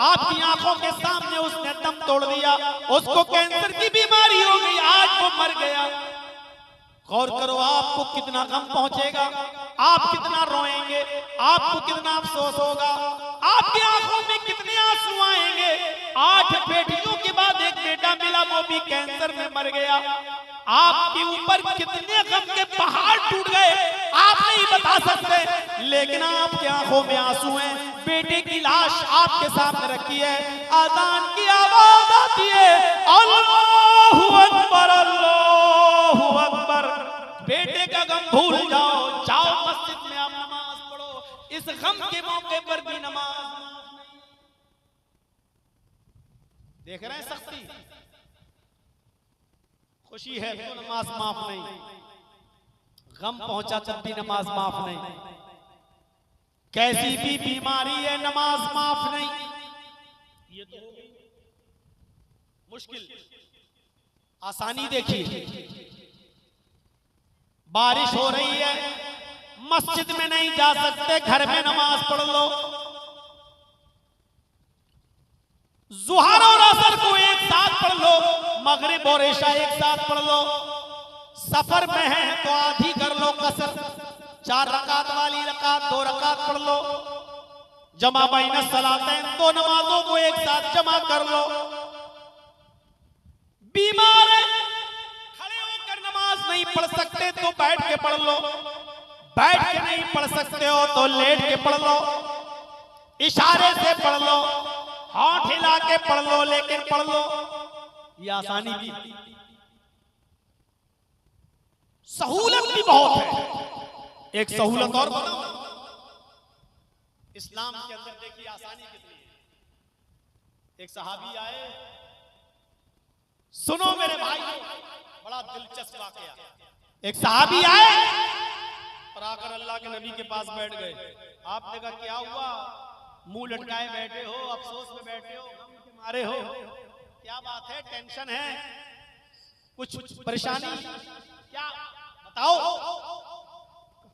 आपकी आंखों के सामने उसने दम तोड़ दिया। उसको कैंसर की बीमारी हो गई, आज वो मर गया। गौर करो आपको कितना गम पहुंचेगा, आप कितना रोएंगे, आपको कितना अफसोस होगा, आपकी आंखों में कितने आंसू आएंगे। 8 बेटियों के बाद एक बेटा मिला, वो भी कैंसर में मर गया। आपके ऊपर कितने गम के पहाड़ टूट गए, आप नहीं बता सकते। लेकिन आपकी आंखों में आंसू हैं। बेटे की लाश आपके सामने रखी है। अजान की आवाज आती है, अल्लाहू अकबर, अल्लाहू अकबर। बेटे का गम भूल जाओ, जाओ मस्जिद में आप नमाज पढ़ो। इस गम के मौके पर भी नमाज। देख रहे हैं सख्ती। खुशी है तो नमाज माफ नहीं, गम पहुंचा तब भी नमाज माफ नहीं। कैसी भी बीमारी है, नमाज माफ नहीं। ये तो हो गई मुश्किल। आसानी देखिए, बारिश हो रही है, मस्जिद में नहीं जा सकते, घर में नमाज पढ़ लो। ज़ुहर और असर को एक साथ पढ़ लो, मगरिब और इशा एक साथ पढ़ लो। सफर में है तो आधी कर लो कसर, 4 रकात वाली रकात 2 रकात पढ़ लो। जमा बैन सलातैन, 2 नमाजों को एक साथ जमा कर लो। बीमार है, खड़े होकर नमाज नहीं पढ़ सकते तो बैठ के पढ़ लो, बैठ के नहीं पढ़ सकते हो तो लेट के पढ़ लो, इशारे से पढ़ लो, हाथ हिला के पढ़ लो, लेकिन पढ़ लो। ये आसानी भी, सहूलत भी बहुत है। एक सहूलत और बताओ, इस्लाम के अंदर देखिए आसानी कितनी है। एक सहाबी आए, सुनो मेरे भाई, बड़ा दिलचस्प वाकया। एक सहाबी आए और आकर अल्लाह के नबी के पास बैठ गए। आपने कहा क्या हुआ, मुंह लटकाए बैठे हो, अफसोस में बैठे हो, गम के मारे हो, क्या बात है, टेंशन है, कुछ परेशानी, क्या बताओ।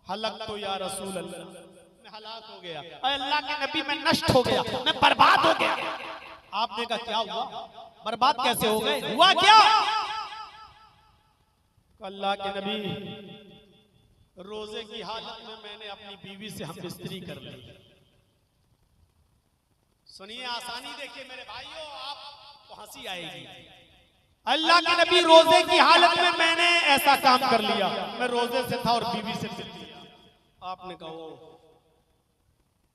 हलक तो या रसूल अल्लाह, मैं हलाक हो गया, अल्लाह के नबी मैं नष्ट हो गया, मैं बर्बाद हो गया। आपने कहा क्या हुआ, बर्बाद कैसे हो गए, हुआ क्या। अल्लाह के नबी, रोजे की हालत में मैंने अपनी बीवी से हम बिस्तरी कर ली। सुनिए आसानी देखिए मेरे भाइयों, आपको हंसी आएगी। अल्लाह के नबी, रोजे की हालत में मैंने ऐसा काम कर लिया, मैं रोजे से था और बीवी से मिल लिया। आपने कहा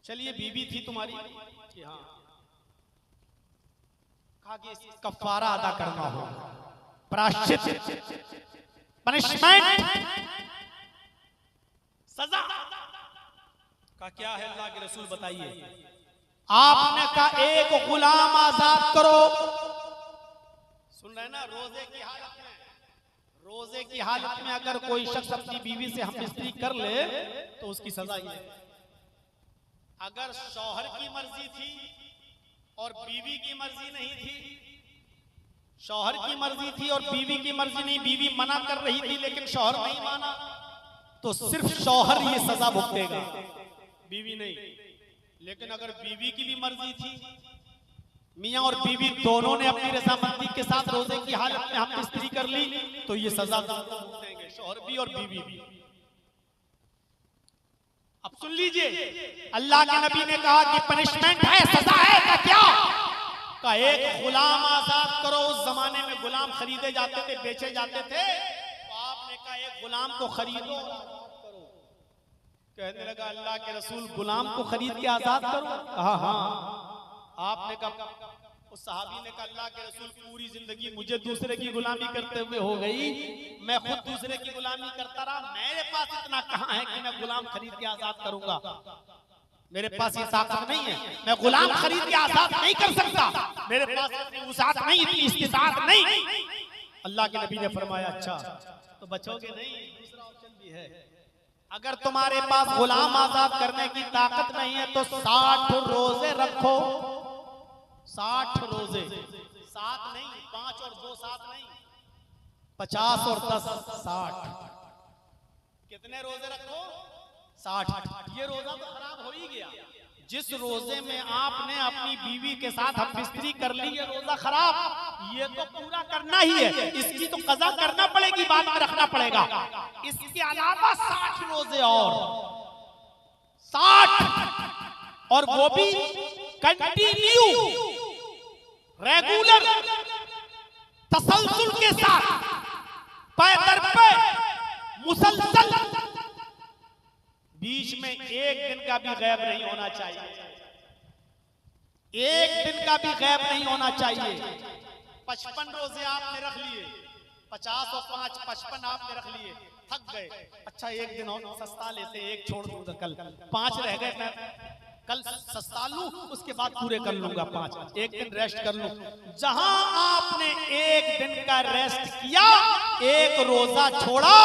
चलिए बीवी थी तुम्हारी कि हाँ, कहा कि कफारा अदा करना हो, प्रायश्चित, पनिशमेंट, सजा का क्या है अल्लाह के रसूल बताइए। आपने कहा एक गुलाम आजाद करो। सुन रहे ना, रोजे की हालत में, रोजे की हालत में अगर कोई शख्स अपनी बीवी से हम बिस्तरी कर ले तो उसकी सजा ये है। अगर शौहर की मर्जी थी और बीवी की मर्जी नहीं थी, शौहर की मर्जी थी और बीवी की मर्जी नहीं, बीवी मना कर रही थी लेकिन शौहर नहीं माना, तो सिर्फ शौहर ये सजा भुगतेगा, बीवी नहीं। लेकिन अगर बीवी की भी मर्जी थी, मियां और बीवी दोनों ने अपनी रजामंदी के साथ रोजे की हालत में हम बिस्तरी कर ली, तो ये सजा भुगतेंगे, शौहर भी और बीवी भी। अब सुन लीजिए, अल्लाह के नबी ने कहा कि पनिशमेंट है, सजा है, का क्या, का एक गुलाम आजाद करो। उस जमाने में गुलाम खरीदे जाते थे, बेचे जाते थे, तो आपने कहा एक गुलाम को खरीदो, करो। कहने लगा अल्लाह के रसूल, गुलाम को खरीद के आजाद करो। कहा हाँ। आपने कहा, उस सहाबी ने कहा अल्लाह के रसूल, पूरी जिंदगी मुझे दूसरे की गुलामी करते हुए हो गई, मैं खुद दूसरे की गुलामी करता रहा, मेरे पास इतना कहां है कि मैं गुलाम खरीद के आजाद करूंगा। मेरे पास ये ताकत नहीं है, मैं गुलाम खरीद के आजाद नहीं कर सकता, मेरे पास इतनी वसाअत नहीं, इतनी इस्तिताअत नहीं। अल्लाह के नबी ने फरमाया अच्छा तो बचोगे नहीं, दूसरा ऑप्शन भी है। अगर तुम्हारे पास गुलाम आजाद करने की ताकत नहीं है तो 60 रोजे रखो। 60 रोजे, 7 नहीं, 5 और 2 7 नहीं, 50 और 10 60। कितने रोजे रखो, 60। ये रोजा तो खराब हो ही गया। जिस रोजे में आपने अपनी बीवी के साथ हम बिस्तरी कर ली, ये रोजा खराब, ये तो पूरा करना ही है, इसकी तो कज़ा करना पड़ेगी, बाद में रखना पड़ेगा। इसके अलावा 60 रोजे और 60, और वो भी कंटिन्यू, रेगुलर, तसलसल के साथ, पैदर पे, मुसलसल, बीच में एक दिन का भी गैब नहीं होना चाहिए, एक दिन का भी गैब नहीं होना चाहिए। 55 रोजे आपने रख लिए, 50 और 5 55 आपने रख लिए, थक गए, अच्छा एक दिन और सस्ता लेते, एक छोड़ दूंगा, कल 5 रह गए, मैं कल सस्ता लूं, उसके बाद पूरे कर लूंगा 5, एक दिन रेस्ट कर लूं। जहां आपने एक दिन का रेस्ट किया, एक रोजा छोड़ा,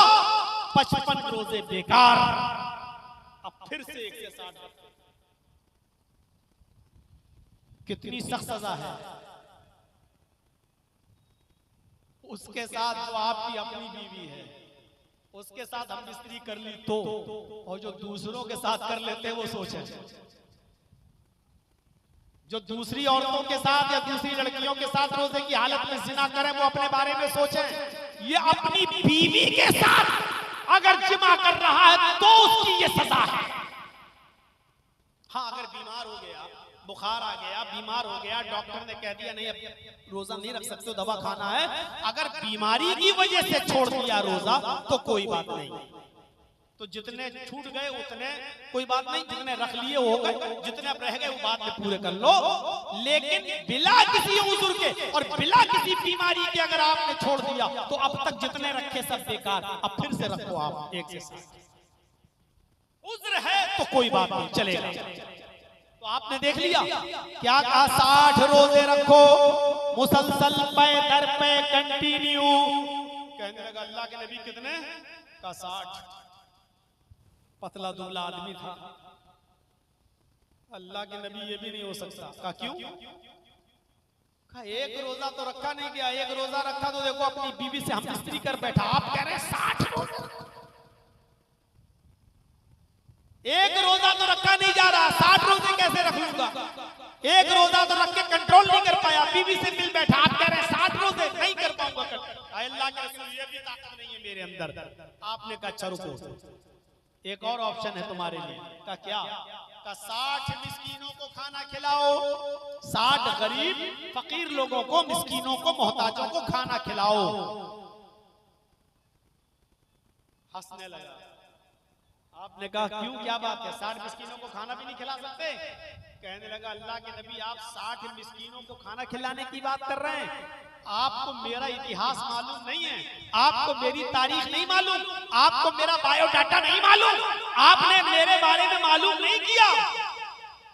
55 रोजे बेकार। अब फिर से 1 से 60, कितनी सख्त सजा है। उसके साथ जो आपकी अपनी बीवी है, उसके साथ हम बिस्तरी कर ली तो, और जो दूसरों के साथ कर लेते हैं वो सोचे, जो दूसरी औरतों के साथ या दूसरी लड़कियों के साथ रोजे की हालत में जिना करें, वो अपने बारे में सोचें। ये अपनी बीवी के साथ अगर जिमा कर रहा है तो उसकी ये सजा है। हाँ, अगर बीमार हो गया, बुखार आ गया, बीमार हो गया, डॉक्टर ने कह दिया नहीं अब रोजा नहीं रख सकते, दवा खाना है, अगर बीमारी की वजह से छोड़ दिया रोजा तो कोई बात नहीं, तो जितने छूट गए उतने कोई बात नहीं, जितने रख लिए हो गए, जितने अब रह गए वो बाद में पूरे कर लो। लेकिन बिला किसी उज़्र के और बिला किसी बीमारी के अगर आपने छोड़ दिया तो अब तक जितने रखे सब बेकार, अब फिर से रखो आप एक से साथ। उज़्र है तो कोई बात नहीं, चलेगा। तो आपने देख लिया क्या कहा, 60 रोजे रखो मुसलसल पे दर पे कंटिन्यू। कहने लगा अल्लाह के नबी कितने का 60, पतला दुबला आदमी था, अल्लाह के नबी ये भी नहीं हो सकता। कहा क्यों? कहा एक रोजा तो रखा नहीं गया, एक रोजा रखा तो देखो अपनी बीवी से हम स्त्री कर बैठा, आप कह रहे हैं 60 रोजा, एक रोजा तो रखा नहीं जा रहा, 60 रोजे कैसे रख लूंगा? एक रोजा तो रख के कंट्रोल नहीं कर पाया, बीवी से मिल बैठा, आप कह रहे हैं 60 रोजे नहीं कर पाऊंगा। अल्लाह के रसूल ये भी ताकत नहीं है मेरे अंदर। आपने कहा अच्छा रुको, एक और ऑप्शन है तुम्हारे लिए। का क्या? का 60 मिस्कीनों को खाना खिलाओ, 60 गरीब फकीर लोगों को, मिस्कीनों को, मोहताजों को खाना खिलाओ। हंसने लगा। आपने कहा क्यों, क्या बात है, 60 मिस्कीनों को खाना भी नहीं खिला सकते? कहने लगा अल्लाह के नबी आप 60 मिस्कीनों को खाना खिलाने की बात कर रहे हैं, आपको मेरा इतिहास मालूम नहीं है, आपको मेरी तारीख नहीं मालूम, आपको मेरा बायोडाटा नहीं मालूम, आपने मेरे बारे में मालूम नहीं किया,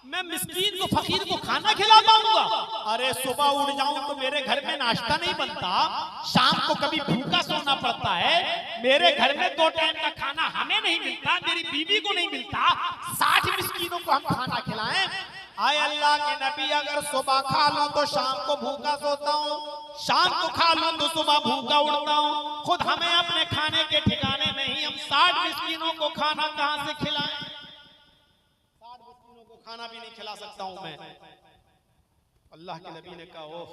मैं मिस्कीन को फकीर को खाना खिला पाऊंगा? अरे सुबह उठ जाऊं तो मेरे घर में नाश्ता नहीं बनता, शाम को कभी भूखा सोना पड़ता है, मेरे घर में 2 टाइम का खाना हमें नहीं मिलता, मेरी बीवी को नहीं मिलता, 60 मिस्कीनों को हम खाना खिलाएं? आए अल्लाह के नबी अगर सुबह खा लूं तो शाम को भूखा सोता हूँ, शाम को खा लूं तो सुबह भूखा उठता हूँ, खुद हमें अपने खाने के ठिकाने नहीं, हम 60 मिस्कीनों को खाना कहां से खिलाएं? 60 मिस्कीनों को खाना भी नहीं खिला सकता हूं मैं। अल्लाह के नबी ने कहा ओह,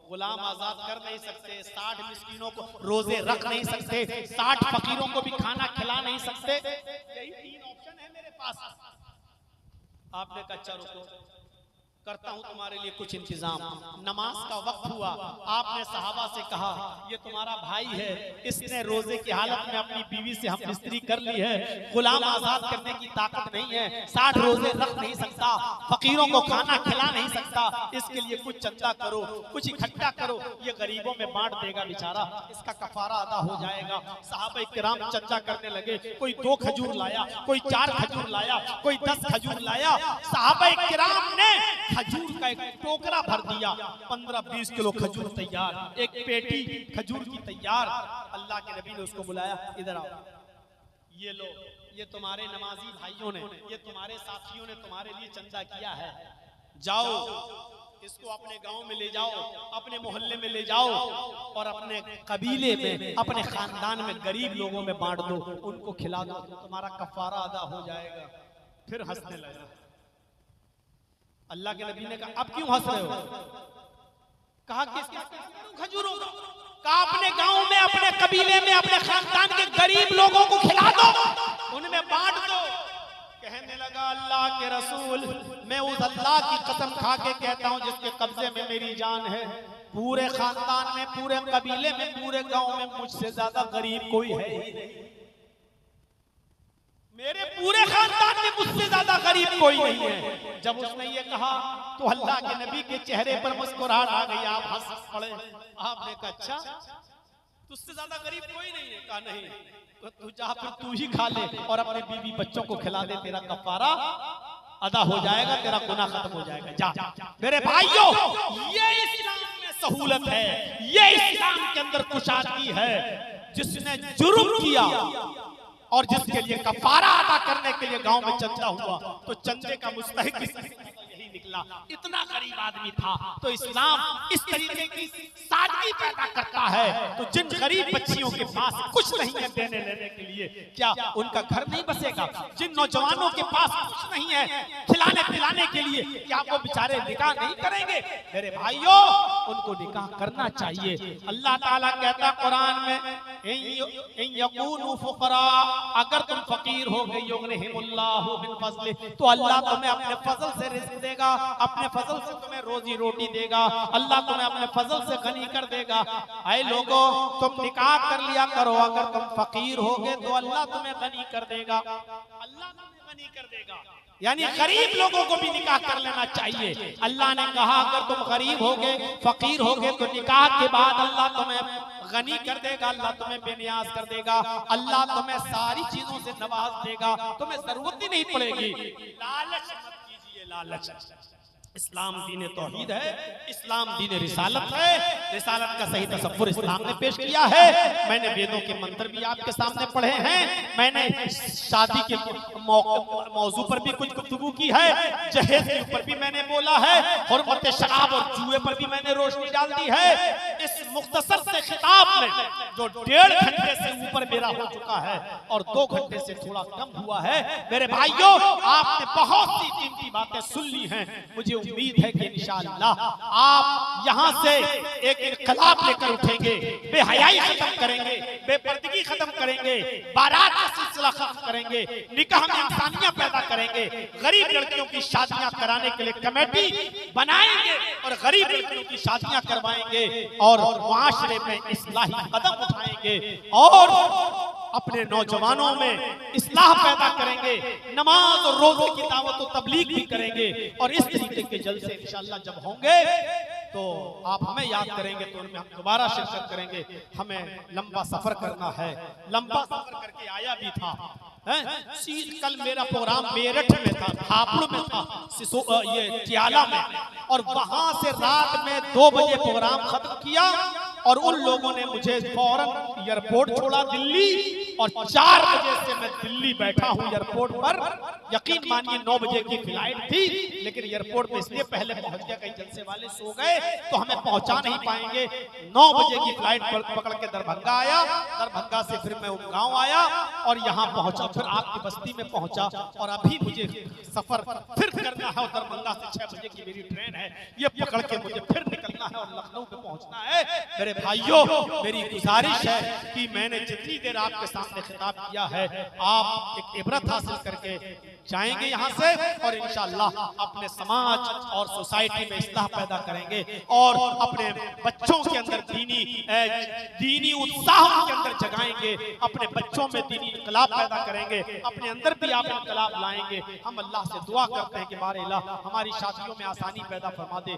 गुलाम आजाद कर नहीं सकते, 60 मिस्कीनों को रोजे रख नहीं सकते, 60 फकीरों को भी खाना खिला नहीं सकते, यही 3 ऑप्शन है मेरे पास। आपने कहा अच्छा रुको, करता हूं तुम्हारे लिए कुछ इंतजाम। नमाज का वक्त हुआ, आपने सहाबा से कहा ये तुम्हारा भाई है, इसने रोजे की हालत में अपनी बीवी से हम मिस्त्री कर ली है, गुलाम आजाद करने की ताकत नहीं है, 60 रोजे रख नहीं सकता, फकीरों को खाना खिला नहीं सकता, इसके लिए कुछ चंदा करो, कुछ इकट्ठा करो, ये गरीबों में बांट देगा बेचारा, इसका कफारा अदा हो जाएगा। सहाबा किराम चंदा करने लगे, कोई 2 खजूर लाया, कोई 4 खजूर लाया, कोई 10 खजूर लाया। सहाबा किराम ने खजूर का एक टोकरा भर दिया, 15-20 किलो खजूर तैयार, एक पेटी खजूर की तैयार। अल्लाह के नबी ने उसको बुलाया, इधर आओ, ये लो, ये तुम्हारे नमाजी भाइयों ने, ये तुम्हारे साथियों ने तुम्हारे लिए चंदा किया है, जाओ इसको अपने गांव में ले जाओ, अपने मोहल्ले में ले जाओ और अपने कबीले में, अपने खानदान में गरीब लोगों में बांट दो, उनको खिला दो, तुम्हारा कफारा अदा हो जाएगा। फिर हंसने लगा। अल्लाह के नबी ने कहा अब क्यों हंस रहे हो? कहा किसके खजूरों का? कहा अपने गांव में, अपने कबीले में, अपने खानदान के गरीब लोगों को खिला दो, उनमें बांट दो। कहने लगा अल्लाह के रसूल, मैं उस अल्लाह की कसम खा के कहता हूं जिसके कब्जे में मेरी जान है, पूरे खानदान में, पूरे कबीले में, पूरे गांव में मुझसे ज्यादा गरीब कोई है ही नहीं, मेरे पूरे खानदान में मुझसे ज्यादा गरीब कोई नहीं है। जब उसने ये कहा तो अल्लाह के नबी के चेहरे पर मुस्कुराहट आ गई, आप हंस पड़े। आपने कहा अच्छा तुझसे ज्यादा गरीब कोई नहीं है? कहा नहीं। तो तू जा, फिर तू ही खा ले और अपने बीवी बच्चों को खिला दे, तेरा कफारा अदा हो जाएगा, तेरा गुनाह खत्म हो जाएगा। जा मेरे भाइयों, ये इस्लाम में सहूलत है, ये इस्लाम के अंदर कुशादगी है। जिसने जुर्म किया और जिसके लिए कफारा अदा करने के लिए गांव में चंदा हुआ, तो चंदे का मुस्तहिक यही निकला। इतना गरीब आदमी था, तो इस्लाम इस तरीके की सादगी पैदा करता है। तो जिन गरीब बच्चियों के पास कुछ नहीं है देने लेने के लिए, क्या उनका घर नहीं बसेगा? जिन नौजवानों के पास कुछ नहीं है खिलाने पिलाने के लिए, क्या वो बेचारे निकाह नहीं करेंगे? मेरे भाइयों, उनको निकाह करना चाहिए। अल्लाह ताला कहता कुरान में, अगर तुम फकीर फकीर हो गए युगनिहिमुल्लाहु मिन फज़लि, तो अल्लाह तुम्हें अपने फजल से रिज़्क़ देगा, अपने फजल से तुम्हें रोजी रोटी देगा, अल्लाह तुम्हें अपने फजल से गनी कर देगा। ऐ लोगों, तुम निकाह कर लिया करो, अगर तुम फकीर होगे तो अल्लाह तुम्हें गनी कर देगा, अल्लाह तुम्हें गनी कर देगा। यानी गरीब लोगों को भी निकाह कर लेना चाहिए। अल्लाह ने कहा अगर तुम गरीब होगे, फकीर होगे, तो निकाह के बाद अल्लाह तुम्हें गनी कर देगा, अल्लाह तुम्हें बेनियाज कर देगा, अल्लाह तुम्हें सारी चीजों से नवाज देगा, तुम्हें जरूरत ही नहीं पड़ेगी। लालच मत कीजिए, लालच। इस्लाम दीन तौहीद है, इस्लाम दीन रिसालत है। रिसालत का सही तसव्वुर इस्लाम ने पेश किया है। मैंने वेदों के मंत्र भी आपके सामने पढ़े हैं, मैंने शादी के मौजू पर भी कुछ गुफ्तगू की है, जहेज के ऊपर भी मैंने बोला है, हुर्मत शराब और जुए पर भी मैंने रोशनी डाल दी है। इस मुख्तसर से खिताब में जो 1.5 घंटे से ऊपर मेरा हो चुका है और 2 घंटे से थोड़ा कम हुआ है, मेरे भाइयों आपने बहुत सी कीमती बातें सुन ली हैं। मुझे उम्मीद है कि इंशाअल्लाह आप यहाँ से एक इनकलाब लेकर उठेंगे, बेहयाई खत्म करेंगे, बेपर्दगी खत्म करेंगे, बारात का सिलसिला खत्म करेंगे, निकाह में इंसानियत पैदा करेंगे, गरीब लड़कियों की शादियां कराने के लिए कमेटी बनाएंगे और गरीब लड़कियों की शादियां करवाएंगे और मुआशरे में इस्लाही कदम उठाएंगे और अपने नौजवानों में इस्लाह पैदा करेंगे, नमाज और रोजे की दावत और तबलीग भी करेंगे। और इस तरीके के जलसे इंशाअल्लाह जब होंगे तो आप हमें याद करेंगे, तो उनमें हम दोबारा शिरकत करेंगे। हमें लंबा सफर करना है, लंबा सफर करके आया भी था। कल मेरा प्रोग्राम मेरठ में था, हापुड़ में था, ये टियाला में, और वहां से रात में 2 बजे प्रोग्राम खत्म किया और उन लोगों ने मुझे फौरन एयरपोर्ट छोड़ा दिल्ली, और 4 बजे से मैं दिल्ली बैठा हूँ एयरपोर्ट पर। यकीन मानिए 9 बजे की फ्लाइट थी, लेकिन एयरपोर्ट में इसलिए पहले पहुंच गया, कई जलसे वाले सो गए तो हमें पहुंचा नहीं पाएंगे। 9 बजे की फ्लाइट पकड़ के दरभंगा आया, दरभंगा से फिर मैं गाँव आया और यहाँ पहुंचा, फिर आपकी बस्ती में पहुंचा, और अभी मुझे सफर फिर करना है। और दरभंगा से 6 बजे की मेरी ट्रेन है, ये पकड़ के मुझे फिर निकलना है और लखनऊ पे पहुंचना है। मेरे भाइयों, मेरी गुजारिश है कि मैंने जितनी देर आपके सामने खिताब किया है, आप एक इबरत हासिल करके जाएंगे यहाँ से और इंशाअल्लाह अपने समाज और सोसाइटी में इस्लाह पैदा करेंगे और अपने बच्चों के अंदर दीनी उत्साह के अंदर जगाएंगे, अपने बच्चों में दीनी इनकलाब पैदा करेंगे, अपने अंदर भी आप इनकलाब लाएंगे। हम अल्लाह से दुआ करते हैं कि बारे अल्लाह हमारी शादियों में आसानी पैदा फरमा दे।